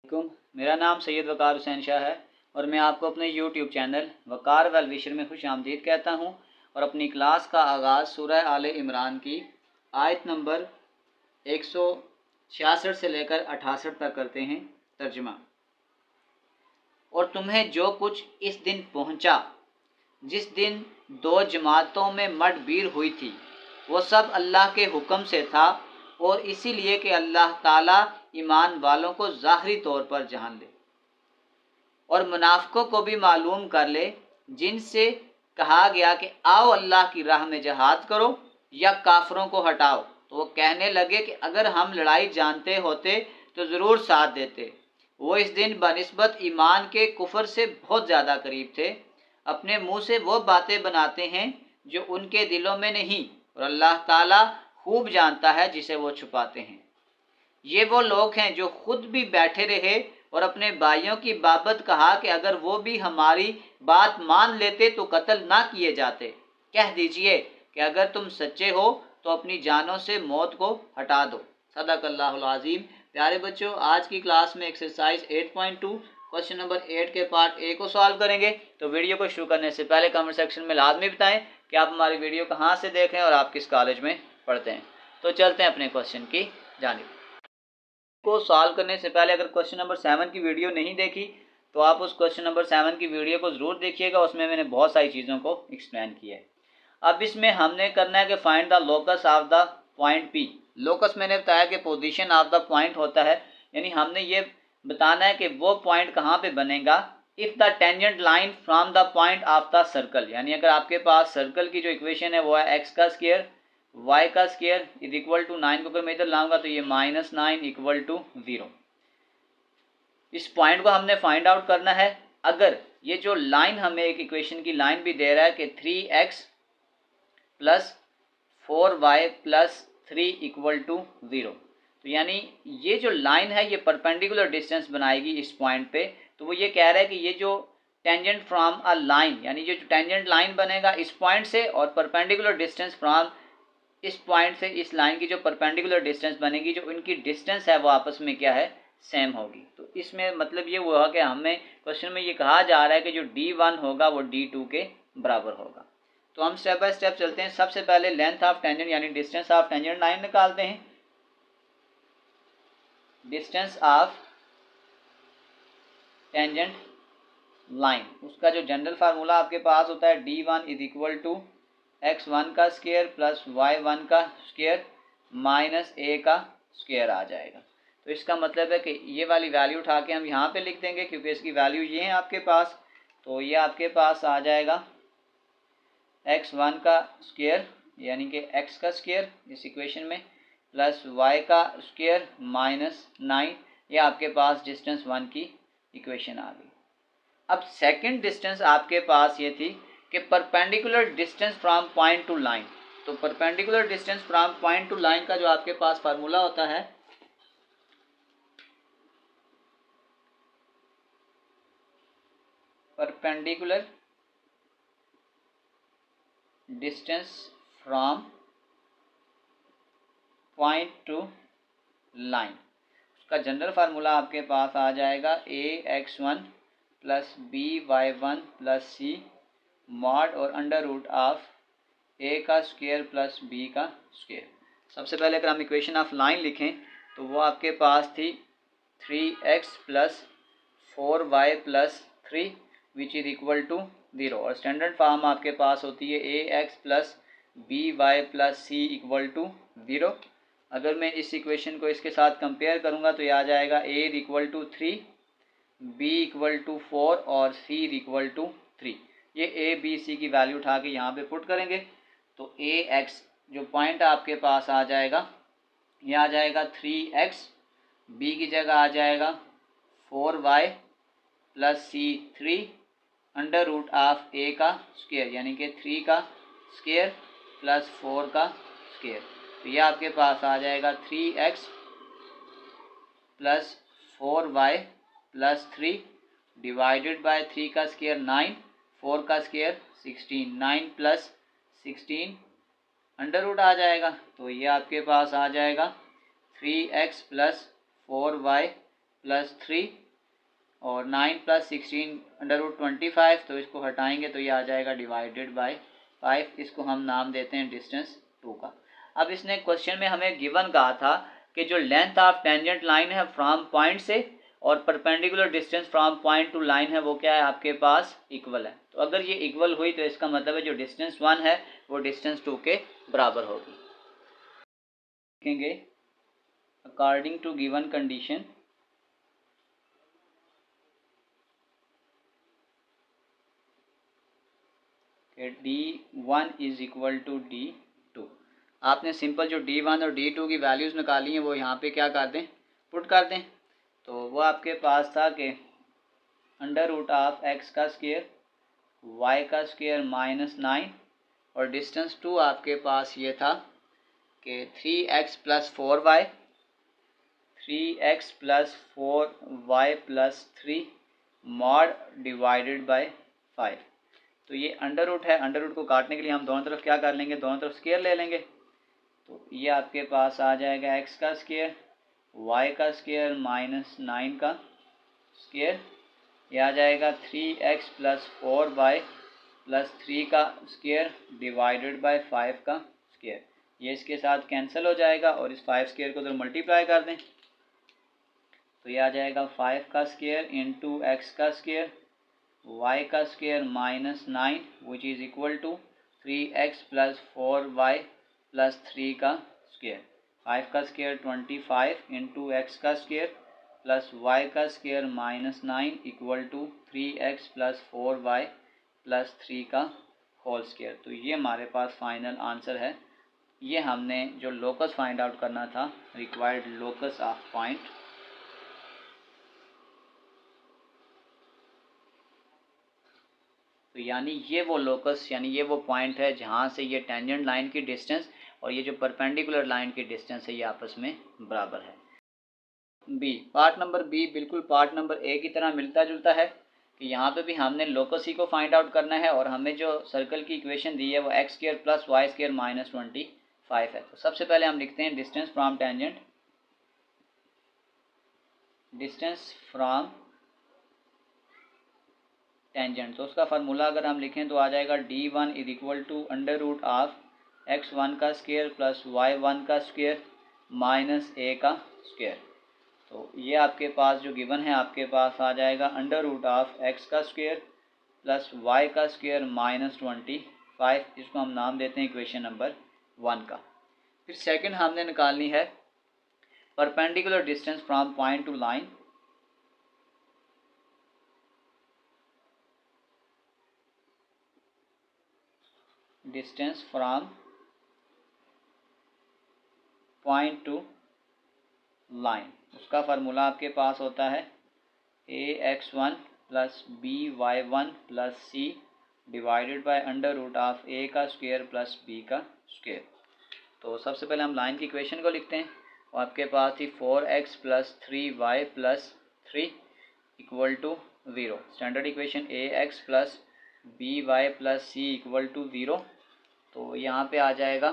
मेरा नाम सैयद वकार हुसैन शाह है और मैं आपको अपने YouTube चैनल वकार वेल विशर में खुश आमदीद कहता हूँ और अपनी क्लास का आगाज़ सूरह आले इमरान की आयत नंबर 166 से लेकर 68 तक करते हैं। तर्जुमा। और तुम्हें जो कुछ इस दिन पहुँचा जिस दिन दो जमातों में मठभीड़ हुई थी वो सब अल्लाह के हुक्म से था और इसीलिए कि अल्लाह ताला ईमान वालों को ज़ाहरी तौर पर जान ले और मुनाफिकों को भी मालूम कर ले, जिनसे कहा गया कि आओ अल्लाह की राह में जहाद करो या काफरों को हटाओ, तो वो कहने लगे कि अगर हम लड़ाई जानते होते तो ज़रूर साथ देते। वो इस दिन बनिस्बत ईमान के कुफर से बहुत ज़्यादा करीब थे। अपने मुंह से वो बातें बनाते हैं जो उनके दिलों में नहीं, और अल्लाह ताला खूब जानता है जिसे वो छुपाते हैं। ये वो लोग हैं जो खुद भी बैठे रहे और अपने भाइयों की बाबत कहा कि अगर वो भी हमारी बात मान लेते तो कत्ल ना किए जाते। कह दीजिए कि अगर तुम सच्चे हो तो अपनी जानों से मौत को हटा दो। सदक़ल्लाहुल अज़ीम। प्यारे बच्चों, आज की क्लास में एक्सरसाइज 8.2 क्वेश्चन नंबर 8 के पार्ट ए को सॉल्व करेंगे। तो वीडियो को शुरू करने से पहले कमेंट सेक्शन में लाजमी बताएं कि आप हमारी वीडियो कहाँ से देख रहे हैं और आप किस कॉलेज में पढ़ते हैं। तो चलते हैं अपने क्वेश्चन की जानिब। को सॉल्व करने से पहले अगर क्वेश्चन नंबर 7 की वीडियो नहीं देखी तो आप उस क्वेश्चन नंबर 7 की वीडियो को ज़रूर देखिएगा, उसमें मैंने बहुत सारी चीज़ों को एक्सप्लेन किया है। अब इसमें हमने करना है कि find the locus of the point P. Locus मैंने बताया कि पोजीशन ऑफ द पॉइंट होता है, यानी हमने ये बताना है कि वो पॉइंट कहाँ पे बनेगा। If the tangent line from the point of the circle, यानी अगर आपके पास सर्कल की जो इक्वेशन है वो है एक्स का स्क्वायर y का स्क्वायर इज इक्वल टू 9 को अगर मैं इधर लाऊंगा तो ये -9 इक्वल टू 0। इस पॉइंट को हमने फाइंड आउट करना है। अगर ये जो लाइन हमें एक इक्वेशन की लाइन भी दे रहा है कि 3x plus 4y plus 3 equal to 0, तो यानी ये जो लाइन है ये परपेंडिकुलर डिस्टेंस बनाएगी इस पॉइंट पे। तो वो ये कह रहा है कि ये जो टेंजेंट फ्रॉम अ लाइन, यानी ये जो टेंजेंट लाइन बनेगा इस पॉइंट से और परपेंडिकुलर डिस्टेंस फ्रॉम इस पॉइंट से इस लाइन की जो परपेंडिकुलर डिस्टेंस बनेगी, जो इनकी डिस्टेंस है वो आपस में क्या है, सेम होगी। तो इसमें मतलब ये हुआ कि हमें क्वेश्चन में ये कहा जा रहा है कि जो D1 होगा वो D2 के बराबर होगा। तो हम स्टेप बाय स्टेप चलते हैं। सबसे पहले लेंथ ऑफ टेंजेंट यानी डिस्टेंस ऑफ टेंजेंट लाइन निकालते हैं। डिस्टेंस ऑफ टेंजेंट लाइन, उसका जो जनरल फार्मूला आपके पास होता है D1 is equal to x1 का स्क्वायर प्लस y1 का स्क्वायर माइनस a का स्क्वायर आ जाएगा। तो इसका मतलब है कि ये वाली वैल्यू उठा के हम यहाँ पे लिख देंगे क्योंकि इसकी वैल्यू ये है आपके पास। तो ये आपके पास आ जाएगा x1 का स्क्वायर यानी कि x का स्क्वायर इस इक्वेशन में प्लस y का स्क्वायर माइनस 9, ये आपके पास डिस्टेंस 1 की इक्वेशन आ गई। अब सेकंड डिस्टेंस आपके पास ये थी कि perpendicular distance from point to line. तो perpendicular distance from point to line का जो आपके पास फार्मूला होता है perpendicular distance from point to line, उसका जनरल फार्मूला आपके पास आ जाएगा ax1 plus by1 plus c mod और अंडर रूट ऑफ a का स्क्वायर प्लस b का स्क्वायर। सबसे पहले अगर हम इक्वेशन ऑफ लाइन लिखें तो वो आपके पास थी 3x plus 4y plus 3 which is equal to 0, और स्टैंडर्ड फॉर्म आपके पास होती है ax plus by plus c equal to 0। अगर मैं इस इक्वेशन को इसके साथ कंपेयर करूँगा तो ये आ जाएगा a is equal to 3, b equal to 4 और c इक्वल टू 3। ये a b c की वैल्यू उठा के यहाँ पे पुट करेंगे तो ax जो पॉइंट आपके पास आ जाएगा ये आ जाएगा 3x, b की जगह आ जाएगा 4y plus c 3 under root of a का स्क्वायर यानी कि 3 का स्क्वायर प्लस 4 का स्क्वायर। तो ये आपके पास आ जाएगा 3x plus 4y plus 3 divided by 3 का स्क्वायर 9, 4 का स्क्वायर 16, 9 प्लस 16 अंडर रूट आ जाएगा। तो ये आपके पास आ जाएगा 3x प्लस 4y प्लस 3 और 9 प्लस 16 √25, तो इसको हटाएंगे तो ये आ जाएगा डिवाइडेड बाय 5। इसको हम नाम देते हैं डिस्टेंस 2 का। अब इसने क्वेश्चन में हमें गिवन कहा था कि जो लेंथ ऑफ टेंजेंट लाइन है फ्रॉम पॉइंट से और perpendicular distance from point to line है वो क्या है आपके पास इक्वल है। तो अगर ये इक्वल हुई तो इसका मतलब है जो डिस्टेंस 1 है वो डिस्टेंस 2 के बराबर होगी। देखेंगे according to given condition D1 is equal to D2। आपने सिंपल जो D1 और D2 की वैल्यूज़ निकाली हैं वो यहाँ पे क्या कर दें, पुट कर दें। तो वो आपके पास था कि √x का स्क्वायर y का स्क्वायर -9 और डिस्टेंस 2 आपके पास ये था कि 3x + 4y 3x + 4y + 3 mod divided by 5। तो ये अंडर रूट है, अंडर रूट को काटने के लिए हम दोनों तरफ क्या कर लेंगे, दोनों तरफ स्क्वायर ले लेंगे। तो ये आपके पास आ जाएगा x का स्क्वायर y का स्क्वायर -9 का स्क्वायर, ये आ जाएगा 3x + 4y + 3 का स्क्वायर डिवाइडेड बाय 5 का स्क्वायर। ये इसके साथ कैंसिल हो जाएगा और इस 5 स्क्वायर को उधर मल्टीप्लाई कर दें तो ये आ जाएगा 5 का स्क्वायर इंटू x का स्क्वायर y का square -9 which is equal to 3x + 4y + 3 का स्क्वायर। 5 का स्क्वायर 25 इंटू x का स्क्वायर प्लस y का square -9 equal to 3x + 4y + 3 का होल स्क्वायर। तो ये हमारे पास फाइनल आंसर है। ये हमने जो लोकस फाइंड आउट करना था, रिक्वायर्ड लोकस ऑफ पॉइंट। तो यानी ये वो लोकस यानी ये वो पॉइंट है जहाँ से ये टेंजेंट लाइन की डिस्टेंस और ये जो परपेंडिकुलर लाइन की डिस्टेंस है ये आपस में बराबर है। बी, पार्ट नंबर बी बिल्कुल पार्ट नंबर ए की तरह मिलता जुलता है कि यहाँ पे भी हमने लोकस ही को फाइंड आउट करना है और हमें जो सर्कल की इक्वेशन दी है वो x² + y² -25 है। तो सबसे पहले हम लिखते हैं distance from tangent, distance from tangent. तो उसका फार्मूला अगर हम लिखें तो आ जाएगा D1 is equal to √x1 का स्क्वायर प्लस y1 का स्क्वायर माइनस a का स्क्वायर। तो ये आपके पास जो गिवन है आपके पास आ जाएगा √x का स्क्वायर प्लस y का स्क्वायर -25। इसको हम नाम देते हैं इक्वेशन नंबर 1 का। फिर सेकंड हमने निकालनी है perpendicular distance from point to line. Distance from point to line, उसका फार्मूला आपके पास होता है ax1 + by1 + c divided by √a का स्क्वायर प्लस b का स्क्वायर। तो सबसे पहले हम लाइन की इक्वेशन को लिखते हैं। वो आपके पास थी 4x + 3y + 3 equal to 0। Standard equation ax + by + c equal to 0। तो यहाँ पे आ जाएगा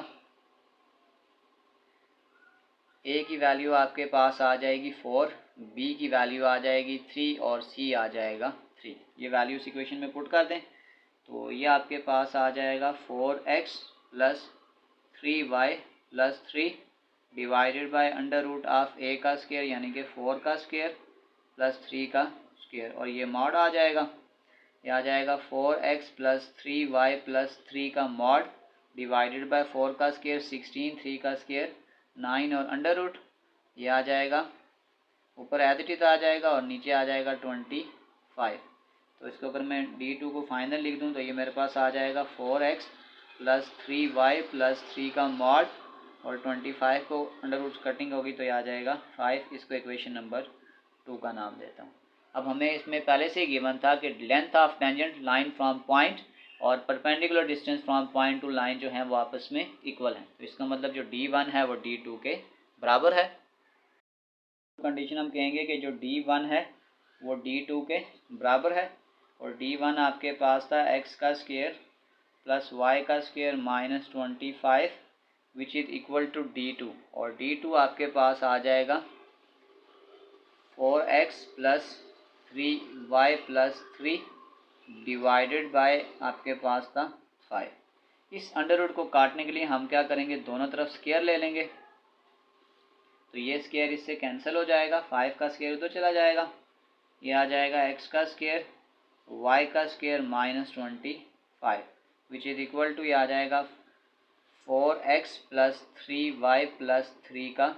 a की वैल्यू आपके पास आ जाएगी 4, b की वैल्यू आ जाएगी 3 और c आ जाएगा 3। ये वैल्यू इस इक्वेशन में पुट कर दें तो ये आपके पास आ जाएगा 4x + 3y + 3 divided by √a का स्क्वायर यानी कि 4 का स्क्वायर प्लस 3 का स्क्वायर और ये मॉड आ जाएगा। ये आ जाएगा 4x + 3y + 3 का मॉड डिवाइडेड बाय 4 का स्क्वायर 16, 3 का स्क्वायर 9 और अंडर रूट। ये आ जाएगा ऊपर एज इट इज आ जाएगा और नीचे आ जाएगा 25। तो इसको अगर मैं D2 को फाइनल लिख दूं तो ये मेरे पास आ जाएगा 4x + 3y + 3 का मॉड और 25 को अंडर रूट कटिंग होगी तो ये आ जाएगा 5। इसको इक्वेशन नंबर 2 का नाम देता हूँ। अब हमें इसमें पहले से गिवन था कि length of tangent line from point और perpendicular distance from point to line जो है वो आपस में इक्वल है। तो इसका मतलब जो D1 है वो D2 के बराबर है। कंडीशन हम कहेंगे कि जो D1 है वो D2 के बराबर है और D1 आपके पास था x का स्क्वायर प्लस y का square -25 which is equal to D2 और D2 आपके पास आ जाएगा 4x plus 3y plus 3 divided by आपके पास था 5। इस अंडर रूट को काटने के लिए हम क्या करेंगे, दोनों तरफ स्क्वायर ले लेंगे। तो ये स्क्वायर इससे कैंसिल हो जाएगा, 5 का स्क्वायर उधर चला जाएगा, ये आ जाएगा x का स्क्वायर y का square minus 25 which is equal to, ये आ जाएगा 4x प्लस 3y प्लस 3 का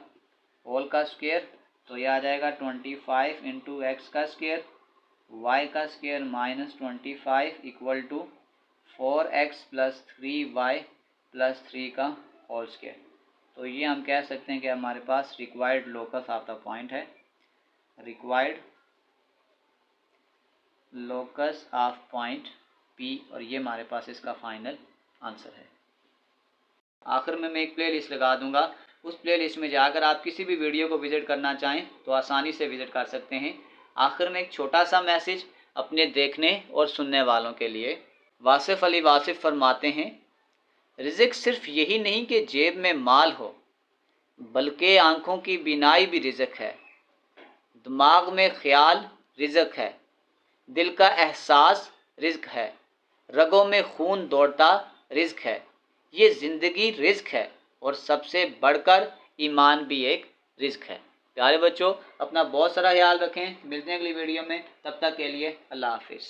होल का स्क्वायर। तो ये आ जाएगा 25 इंटू एक्स का स्क्वायर y का square minus 25 equal to 4x plus 3y plus 3 का होल स्क्वायर। तो ये हम कह सकते हैं कि हमारे पास required locus of the point है, required locus of point P, और ये हमारे पास इसका फाइनल आंसर है। आखिर में मैं एक प्ले लिस्ट लगा दूंगा, उस प्ले लिस्ट में जाकर आप किसी भी वीडियो को विज़िट करना चाहें तो आसानी से विज़िट कर सकते हैं। आखिर में एक छोटा सा मैसेज अपने देखने और सुनने वालों के लिए। वासिफ़ अली वासिफ़ फरमाते हैं, रिज़्क़ सिर्फ यही नहीं कि जेब में माल हो, बल्कि आँखों की बीनाई भी रिज़्क़ है, दिमाग में ख्याल रिज़्क़ है, दिल का एहसास रिज़्क़ है, रगों में खून दौड़ता रिज़्क़ है। ये ज़िंदगी रिज़्क़ है और सबसे बढ़कर ईमान भी एक रिज़्क़ है। प्यारे बच्चों, अपना बहुत सारा ख्याल रखें, मिलते हैं अगली वीडियो में, तब तक के लिए अल्लाह हाफिज़।